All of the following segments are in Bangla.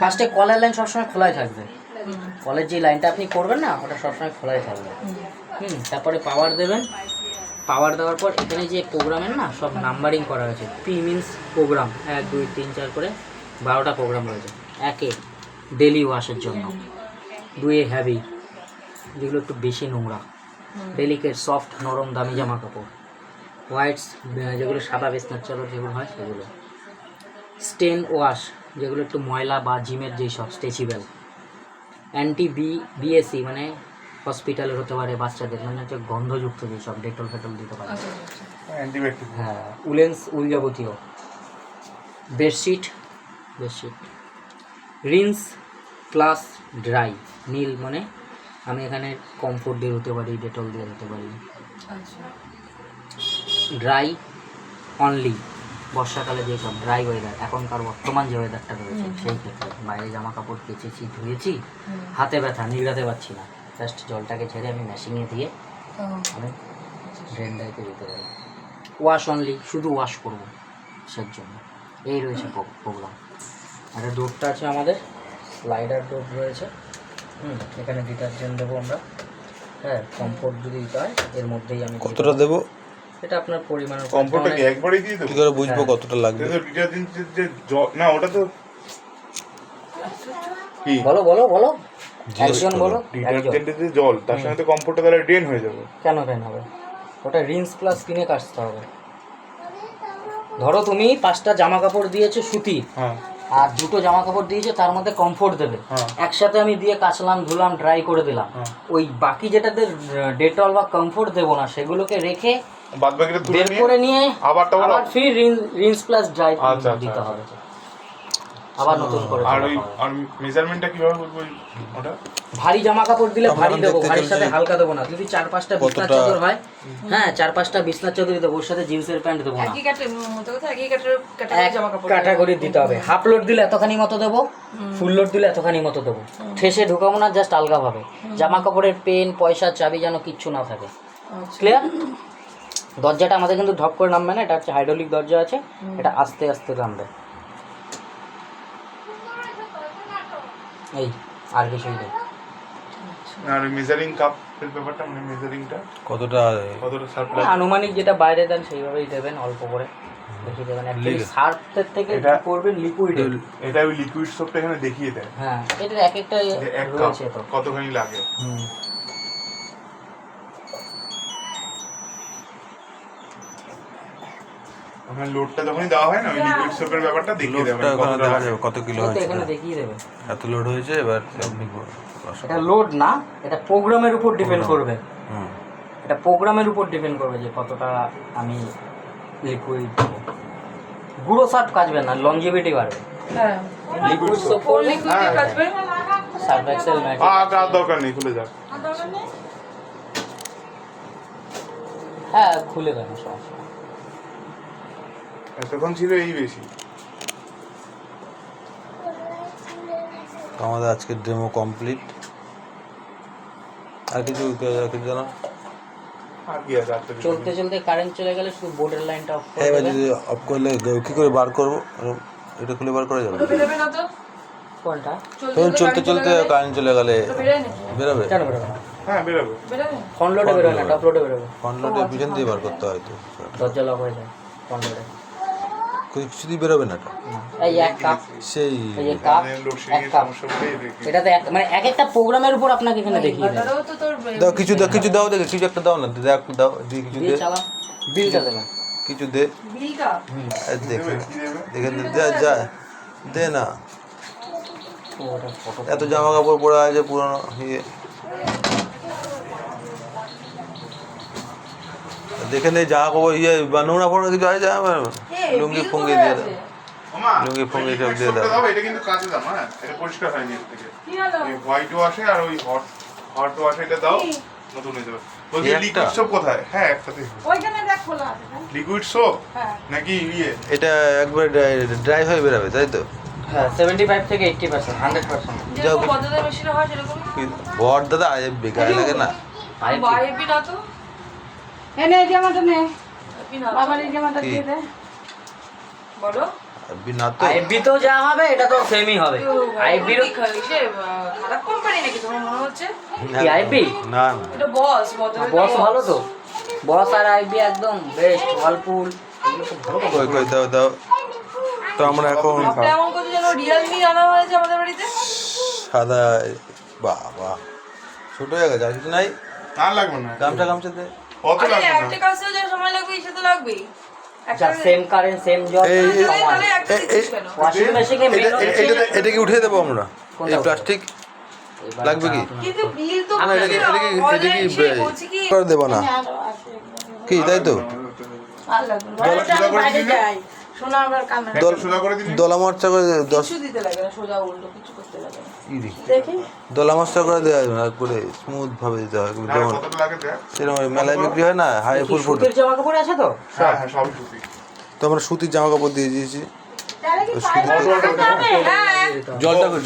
ফার্স্টে কলের লাইন সবসময় খোলাই থাকবে, কলের যে লাইনটা আপনি করবেন না ওটা সবসময় খোলাই থাকবে। তারপরে পাওয়ার দেবেন, পাওয়ার দেওয়ার পর এখানে যে প্রোগ্রামের না সব নাম্বারিং করা হয়েছে, পি মিনস প্রোগ্রাম 1 2 3 4 করে 12টা প্রোগ্রাম রয়েছে। 1 ডেলি ওয়াশের জন্য, 2 হ্যাভি যেগুলো একটু বেশি নোংরা, ডেলিকেট সফট নরম দামি জামা কাপড়, হোয়াইটস যেগুলো সাদা বিছনার চাদর যেগুলো হয় সেগুলো, স্টেন ওয়াশ যেগুলো একটু ময়লা বা জিমের যেই সব স্ট্রেচেবল, অ্যান্টি বিএসি মানে হসপিটালের হতে পারে বাচ্চাদের, মানে হচ্ছে গন্ধযুক্ত যেসব ডেটল ফেটল দিতে পারে, হ্যাঁ উলেন্স উল যাবতীয়, বেডশিট রিন্স প্লাস ড্রাই, নীল মানে আমি এখানে কমফোর্ট দিয়ে ধুতে পারি, ডেটল দিয়ে ধুতে পারি, ড্রাই অনলি বর্ষাকালে যেসব ড্রাই ওয়েদার, এখনকার বর্তমান যে ওয়েদারটা রয়েছে সেই ক্ষেত্রে বাইরে জামা কাপড় কেচেছি ধুয়েছি, হাতে ব্যথা নিগড়াতে পারছি না, জাস্ট জলটাকে ছেড়ে আমি মেশিনে দিয়ে আমি ড্রেন ডাইতে দিতে পারি। ওয়াশ অনলি, শুধু ওয়াশ করবো সের জন্য, এই রয়েছে প্রোগ্রাম। আর ডোরটা আছে আমাদের স্লাইডার ডোর রয়েছে, এখানে ডিটারজেন্ট দেবো আমরা, হ্যাঁ কমফোর্ট যদি দিতে হয় এর মধ্যেই আমি কতটা দেবো, এটা আপনার পরিমাণ, কমফোর্টটা কি একবারেই দিয়ে দেবো? কি করে বুঝবো কতটা লাগবে? ডিটারজেন্টের যে না ওটা তো কি বলো বলো বলো জিজ্ঞেস একজন করো। বলো, ডিটারজেন্টের যে জল তার সঙ্গে তো কমফোর্টটা তাহলে ড্রেন হয়ে যাবে। কেন কেন হবে, ওটা রিন্স প্লাস কিনে কাচতে হবে। ধরো তুমি 5টা জামা কাপড় দিয়েছো সুতি, হ্যাঁ আর 2টো জামা কাপড় দিয়েছো, তার মধ্যে কমফোর্ট দেবে, একসাথে আমি দিয়ে কাচলাম ধুলাম ড্রাই করে দিলাম, ওই বাকি যেটাতে ডেটল বা কমফোর্ট দেবো না সেগুলোকে রেখে বাদ বাকিটা তুলে বের করে নিয়ে আবার ফির রিন্স প্লাস ড্রাই দিতে হবে, আবার নতুন করে। আর ওই আর মেজারমেন্টটা কিভাবে করব ওটা? ভারী জামা কাপড় দিলে ভারী দেবো, ভারীর সাথে হালকা দেবো না। যদি 4-5টা বিছনার চাদর হয়, হ্যাঁ 4-5টা বিছনার চাদর দেবো, ওর সাথে জিন্সের প্যান্ট দেবো না, ক্যাটাগরি দিতে হবে। হাফ লোড দিলে এতখানি মতো দেবো, ফুল লোড দিলে এতখানি মতো দেবো, ঠেসে ঢুকাবো না, জাস্ট আলগাভাবে। জামা কাপড়ের পেন পয়সা চাবি যেন কিচ্ছু না থাকে, ক্লিয়ার? দরজাটা আমাদের কিন্তু ঢপ করে নামবে না, এটা হচ্ছে হাইড্রোলিক দরজা আছে, এটা আস্তে আস্তে নামবে, এই আর কিছুই নেই। আর মেজারিং কাপের ব্যাপারটা, মানে মেজারিংটা কতটা সাপ্লাই আনুমানিক যেটা বাইরে দেন সেইভাবেই দেবেন, অল্প করে বেশি দেবেন। অ্যাকচুয়ালি সার্ফের থেকে এটা করবেন লিকুইড, এটা ওই লিকুইড সোপটা এখানে দেখিয়ে দেয়, হ্যাঁ এটার এক একটা এক কাপ রয়েছে তো কতখানি লাগে। ওখানে লোডটা যখনই দেওয়া হয় না ওই লিকুইড সোপের ব্যাপারটা দেখিয়ে দেয়, লোডটা ওখানে দেখা যাবে কত কিলো হয়েছে, এখানে দেখিয়ে দেবে এত লোড হয়েছে। এবার আপনি এটা লোড না, এটা প্রোগ্রামের উপর ডিপেন্ড করবে, এটা প্রোগ্রামের উপর ডিপেন্ড করবে যে কতটা আমি লিকুইড দেবো। গুঁড়ো সার্ফ কাচবে না, লংজিভিটি বাড়বে। হ্যাঁ লিকুইড সোপ কাচবে, সার্ফ এক্সেল ম্যাজিক আর দরকার নেই, খুলে যাক। হ্যাঁ খুলে দেন, সমস্যা এতক্ষণ ছিল এই বেশি। আমাদের আজকের ডেমো কমপ্লিট। আর কিছু জানো? আর কি আছে? চলতে চলতে কারেন্ট চলে গেলে শুধু বোর্ডের লাইনটা অফ করে এবার দেবেন। যদি অফ করলে কি করে বার করবো? এটা খুলে বার করা যাবে? বেরোবে না তো, কোনটা? তখন চলতে চলতে কারেন্ট চলে গেলে বেরোয় নাকি? বেরোবে? কেন বেরোবে না? হ্যাঁ বেরোবে। বেরোবে ফ্রন্ট লোডে বেরোবে না, টপ লোডে বেরোবে। ফ্রন্ট লোডে পিছন দিয়ে বার করতে হয় তো, দরজা লক হয়ে যায় ফ্রন্ট লোডে। কিছু দিয়ে বেরোবে না এটা? এই এক কাপ, সেই এই যে কাপ, লোডশেডিং এক এর কাপ, সমস্যা বলেই দেখি। এটাতে মানে এক একটা প্রোগ্রামের উপর আপনাকে এখানে দেখিয়ে দেবে। বাটারও তো তোর দাও, কিছু দাও, দেখে কিছু একটা দাও না, দেখ দাও, দিয়ে কিছু দিয়ে দে, চালা, বিলটা দেবেন। কিছু দে, বিলটা দেখে কি দেবে? দেখে যা দে না। ওটা ফটো এত জামা কাপড় পরে আছে পুরনো ইয়ে, দেখে নেই জামা কাপড় ইয়ে বা নোংরা ফোংরা কিছু আছে, লুঙ্গি ফুঙ্গি দিয়ে দাও, ওমা, লুঙ্গি ফুঙ্গি ওই সব liquid দিয়ে soap টা দাও। দাও, এটা কিন্তু কাঁচে দাও, হ্যাঁ এটা পরিষ্কার হয়নি এর থেকে। কি হলো? ওই হোয়াইট ওয়াশে আর ওই হট ওয়াশে এটা দাও, নতুন হয়ে যাবে। বলছি একটা? লিকুইড সোপ কোথায়? হ্যাঁ একটাতে। ওইখানে দেখ খোলা আছে না? লিকুইড সোপ হ্যাঁ নাকি ইয়ে? এটা একবার ড্রাই হয়ে বেরোবে তাই তো? হ্যাঁ 75 থেকে 80%, 100%। যেরকম বদলের মেশিনে হয় সেরকম বর দাদা বেকার লাগে না? বাইবি না তো, এনে এই জামাটা নে, হেভি না তো। বাবার এই জামাটা কি? দিয়ে দে। বলো আইএফবি না তো আইএফবি তো যা হবে এটা তো সেমই হবে আইএফবির খারাপ কোম্পানি নাকি তোমার মনে হচ্ছে? কি আইএফবি না না এটা বস বস ভালো তো বস আর আইএফবি একদম বেস্ট ওয়ালপুল এগুলো খুব ভালো কই কই দাও দাও তো আমরা এখন আপনি এমন করতে যেন রিয়েলমি আনা হয়েছে আমাদের বাড়িতে। সাদা বাবা ছোট হয়ে গেছে আর কিছু নাই আর লাগবে না গামছা দে কত আরে লাগবে একটা না কাজেও যা সময় লাগবে সে তো লাগবেই। আচ্ছা সেম কারেন্ট সেম জব তাহলে একটা দিচ্ছিস কেন? ওয়াশিং মেশিনে মেন হচ্ছে এটা কি উঠিয়ে দেবো আমরা এই প্লাস্টিক লাগবে কি কিন্তু বিল তো না এটা কি বলছি কি করে দেবো না কি তাই তো আর লাগবে না। বাইরে যাই শোনা আবার ক্যামেরা সোজা করে দিবি দলা মরচা করে 10 কিছু দিতে লাগে না, সোজা উল্টো কিছু করতে লাগে না। ইরি দেখি দলা মরচা করে দেওয়া যাবে না করে স্মুথ ভাবে দিতে হয় যেমন কত লাগে দেখ সেরকম মেলায় বিক্রি হয় না হাই ফুল ফুল সুতির জামা কাপড় আছে তো হ্যাঁ হ্যাঁ সবই সুতি তো আমরা সুতির জামা কাপড় দিয়ে দিয়েছি হ্যাঁ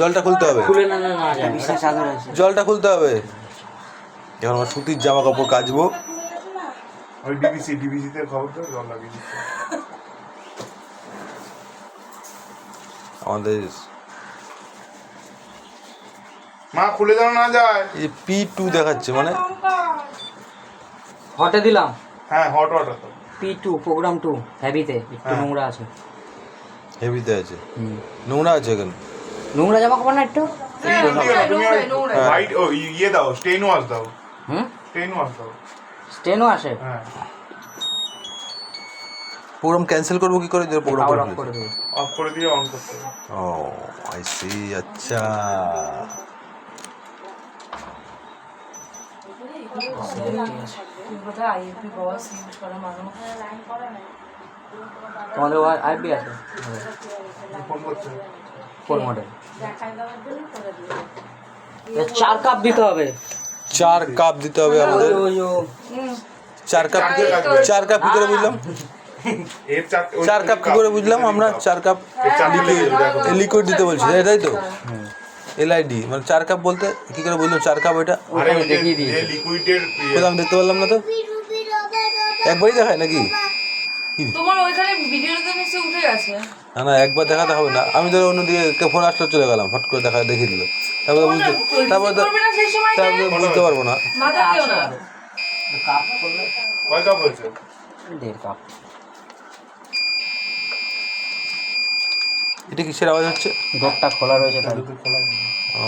জলটা খুলতে হবে খুলে না যায় বিশাল চাদর আছে জলটা খুলতে হবে এখন আমরা সুতির জামা কাপড় কাচবো ওই ডিবিসি তে খবর তো জল লাগিয়ে দিচ্ছে আমাদের মা খুলে যেন না যায় এই P2 দেখাচ্ছে মানে হটে দিলাম হ্যাঁ হট ওয়াটার তো P2 প্রোগ্রাম 2 হেভিতে একটু নোংরা আছে হেভিতে আছে নোংরা আছে এখানে নোংরা জামা কাপড় না একটু তুমি হোয়াইট ও ইয়ে দাও স্টেন ওয়াশ দাও হুম স্টেন ওয়াশ দাও স্টেনও আসে হ্যাঁ প্রোগ্রাম ক্যান্সেল করবো কি করে প্রোগ্রাম পাওয়ার করে অফ করে দেবো অফ করে দিয়ে অন করতে হবে ও আই সি আচ্ছা কোথায় আইএফবি বস ইউজ করা মানুষ তোমাদের আইপি আছে ফোন করছে কোন মডেল 4 কাপ দিতে হবে 4 কাপ দিতে হবে আমাদের ওই 4 কাপ কি করে বুঝলাম এর চারটে 4 কাপ কি করে বুঝলাম আমরা 4 কাপ লিকুইড দিতে বলছি তাই তো এলআইডি মানে 4 কাপ বলতে কি করে বুঝলাম 4 কাপ এটা আরে ওখানে দেখিয়ে দিয়েছে। এই লিকুইডের কোথাও আমি দেখতে পারলাম না তো একবারই দেখায় নাকি তোমার ওইখানে ভিডিওতে নিশ্চয়ই উঠে গেছে। না না একবার দেখাতে হবে না আমি ধরো অন্যদিকে ফোন আসলে চলে গেলাম ফট করে দেখিয়ে দিল তারপরে করবে না সেই সময় বুঝতে পারবো না মাথা দিও না। কাপ করলে কয় কাপ হয়েছে 1.5 কাপ এটা কিসের আওয়াজ হচ্ছে ডোরটা খোলা রয়েছে তাই ও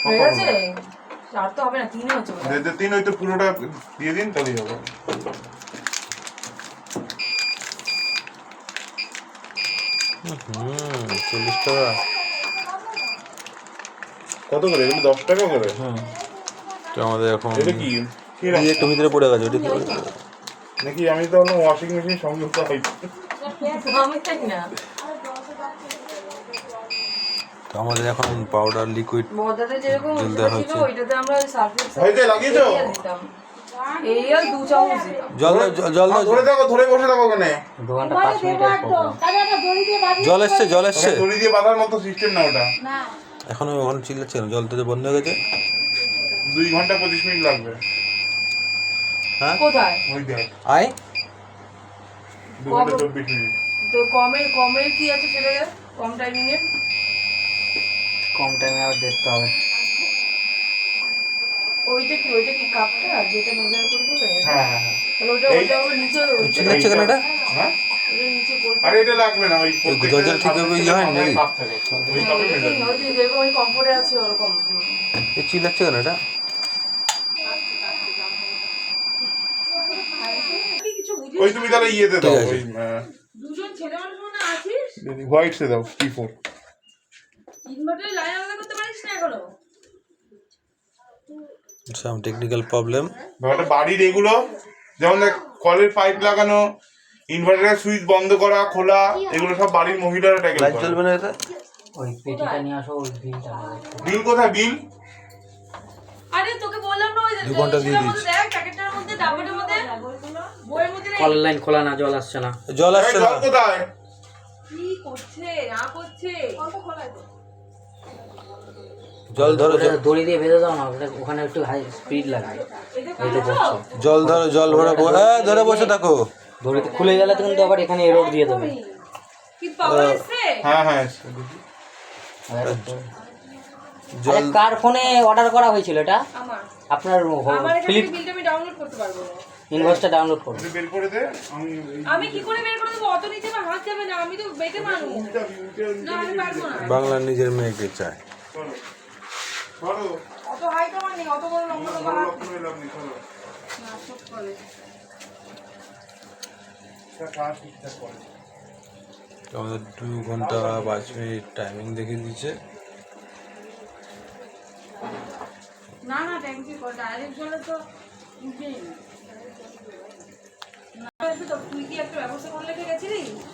হয়ে গেছে? চার তো হবে না, তিনই হচ্ছে বোধহয়। দেড় তিন হয়তো পুরোটা দিয়ে দিন তাহলেই হবে হুম 40 টাকা কত করে এগুলো 10 টাকা করে তো আমাদের এখন এটা কি এই একটু ভিতরে পড়ে গেছে ওটা কি নাকি আমি তো হলো ওয়াশিং মেশিন সংযুক্ত হয়েছে আমি জানি না। তো আমাদের এখন পাউডার লিকুইড বদাতে যেরকম জল ওষুধ দেওয়া ছিল, হচ্ছে। ওইটাতে আমরা সার্ফেক্স হয়েছে লাগিয়েছো দিতাম। এই আর 2 চামচ দিতাম। জল দাও ধরে থাকো ধরে বসে থাকো ওখানে 2 ঘন্টা 5 মিনিটের প্রোগ্রাম জল এসছে দড়ি দিয়ে বাঁধার মতো সিস্টেম না ওটা এখনো ওখানে চিল্লাচ্ছে না জল তো যে বন্ধ হয়ে গেছে 2 ঘন্টা 25 মিনিট লাগবে হ্যাঁ কোথায়? ওই দেখ আয় 2 ঘন্টা 24 মিনিট তো কমের কি আছে সেটা দেখ, কম টাইমিং এর। কম টাইমে আর দেখতে হবে ওইটা কি কাপটা যেটা মেজার করে দেবে? হ্যাঁ হ্যাঁ হ্যাঁ তাহলে ওইটা আবার নিচে চিল্লাচ্ছে কেন এটা হ্যাঁ ওইটা নিচে করে আরে এটা লাগবে না ওই দরজাটা ঠিক হবে ইয়ে হয় নাকি? কাপ থাকে ওই কাপে মেজার যেরকম ওই কমফোর্টে আছে ওরকম। এই চিল্লাচ্ছে কেন এটা কিছু বুঝি ওই তুমি তাহলে ইয়েতে দাও ঠিক আছে। ওই দুজন ছেলে মানুষ মনে আছিস, হোয়াইট সে দাও P4 ইনভার্টার লাইন আলাদা করতে পারিস না এখনো? সাম টেকনিক্যাল প্রবলেম ব্যাপারটা বাড়ির এগুলো যেমন দেখ কলের পাইপ লাগানো ইনভার্টারের সুইচ বন্ধ করা খোলা এগুলো সব বাড়ির মহিলারা ট্যাকেল লাইট করে জ্বলবে না এটা ওই পেটিটা নিয়ে আসো ওই বিলটা বিল কোথায় বিল আরে তোকে বললাম না ওই 2 ঘন্টা দিয়ে সেটার দিয়েছি। মধ্যে দেখ প্যাকেটটার মধ্যে ডাবলের মধ্যে বইয়ের মধ্যে নেই। কল লাইন খোলা না জল আসছে না জল এই আসছে জল না কোথায় কি করছে না করছে কত খোলা তো জল ধরো ওটা দড়ি দিয়ে বেঁধে দাও না, ওখানে একটু হাই স্পিড লাগবে। এই তো করছো, জল ধরো, জল ভরে ধরে বসে থাকো। দড়িতে খুলে গেলে তো কিন্তু আবার এখানে এরোড দিয়ে দেবে। কি পাওয়ার এসছে? হ্যাঁ হ্যাঁ জল কার ফোনে অর্ডার করা হয়েছিল এটা? আমার আপনার আমার এখানে ফ্লিপ বিলটা আমি ডাউনলোড করতে পারবো না। ইনভয়েসটা ডাউনলোড করুন। বের করে দে। আমি আমি কি করে বের করে দেবো? অত নিচে আমার হাত যাবে না, আমি তো বেটে মানুষ। না আমি পারবো না, বাংলা নিজের মেয়েকে চায়। চলো চলো অত হাইট আমার নেই, অত বড় লম্বা লম্বা হাত। লক্ষণ হইলাম নি, চলো না সব করে কাজ ঠিকঠাক করে। আমাদের 2 ঘন্টা 5 মিনিট টাইমিং দেখে দিচ্ছে। না না ট্যাঙ্কি কর, ডাইরেক্ট জলে তো উঠেই না। না, তো তুই কি একটা ব্যবস্থা করে রেখে গেছিলি?